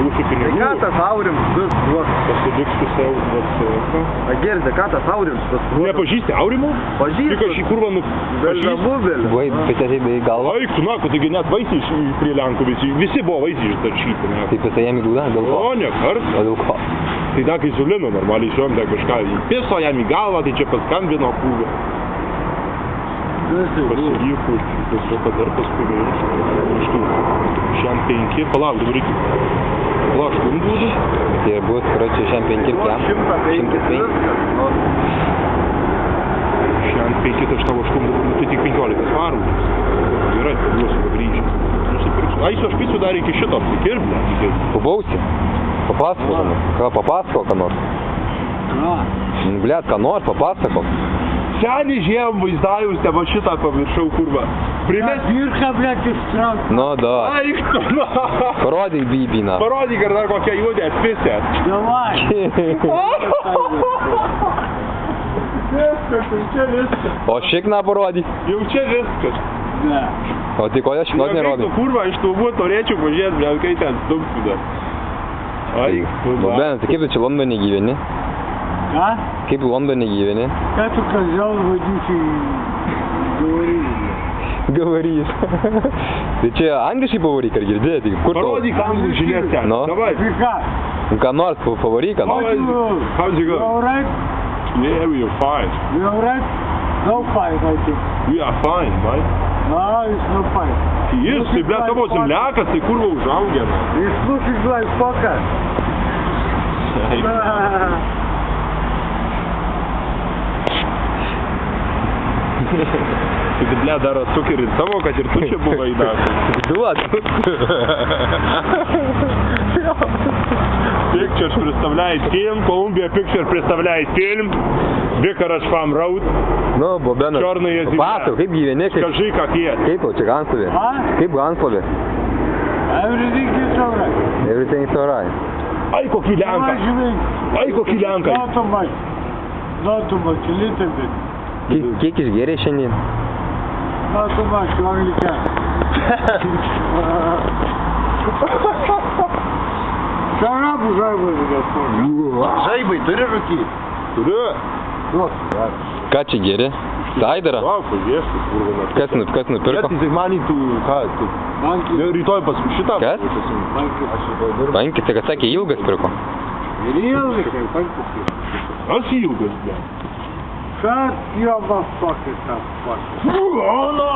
Būsiu pinigų. Ką tas Aurims vis duos? Pasiliksiu savo vatsoką. Agirdi, ką tas Aurims vis duos? Nepažįsti Aurimų? Pažįstu. Tik aš į kurvą Velbabubelį. Vai, bet atėjai į galvą. Eik, tu, na, kad taigi net vaisiai prie Lenkų visi buvo vaisiai išdaršyti. Taip jisai jam į grūdą, dėl ko? O, ne kart. O dėl ko? Tai da, kai su Linu normaliai šiom dar kažką įpiso jam į galvą, tai čia paskambino kūvę. Pasivyku, tiesiog dar paskui iš tų šiam 5, palauk, dabar reikia. Palauk, 8 būdų. Tai bus, čia šiam 5 ir kiam? 105. Šiam 5, tai aš tavo 8 būdų, tai tik 15 svarų. Gerai, duosiu grįžęs. Nusipirksiu. Ai, su aš picų dar iki šito, tik ir, ble. Pabausi? Papasakok, ką papasakok, ką nors? Blet, ką nors, papasakok. Senį žiemą vaizdavus, te va šitą paviršau kurvą. Primės... Virka, blėt, ištrauk. Nu, da. Aik, tu, na. Parodyk bybiną. Parodyk, ar dar kokią juodę atpisę. Davai. Viskas, jau čia viskas. O šikną parodyk. Jau čia viskas. Ne. O tai kodėl šiknos nerodai? Tu kurva, iš tų būtų norėčiau pažiūrėti, bet kai ten stumsiu dar. Ai, tu, Nu, Benas, tai kaip tu čia Londone gyveni? Ką? Kaip Londone gyveni? Ką tu казал, vadinsi, Gavarys. Tai čia angliškai pavaryk, ar girdėjai? Tai kur tau? parodyk anglų žinias ten. Nu. Davai. Ką? Ką nors pavaryk, ką nors? How's it You go? alright? Yeah, we are fine. You alright? No fight, I think. We are fine, mate. No, it's no fight. Jis, tai ble, tavo zemliakas, tai kurva užaugė. It's looking like fucker. Tai ble, dar cukerį savo, kad ir tu čia buvai dar. Duot. Pictures представляет фильм, Columbia Picture представляет фильм, Vicarage Farm Road. Nu, Bobenas. Черная земля. Papasakok, kaip gyveni, kaip... Скажи, как есть. Kaip tau čia Ganslovė? A? Kaip Ganslovė? Everything is alright. Everything's alright. Ai, kokį Давай lenką. живи. Ai, kokį lenką. Not too much. Not too much, a little bit. Kiek išgėrė šiandien? Not too much, only can. Шарабу žaibai, Žaibai, turi rūkyti? Turiu. Ką čia gėrė? Saidarą? Va, pažiūrėsiu, kurva. Kas nupirko? Bet jisai manytų, ką, tu... Rytoj pas šitą. Kas? Pankis, tai kad sakė, ilgas pirko. Ir ilgai, kaip pankis. Aš ilgas, ble. Shut your motherfucking up, fuck. O, na.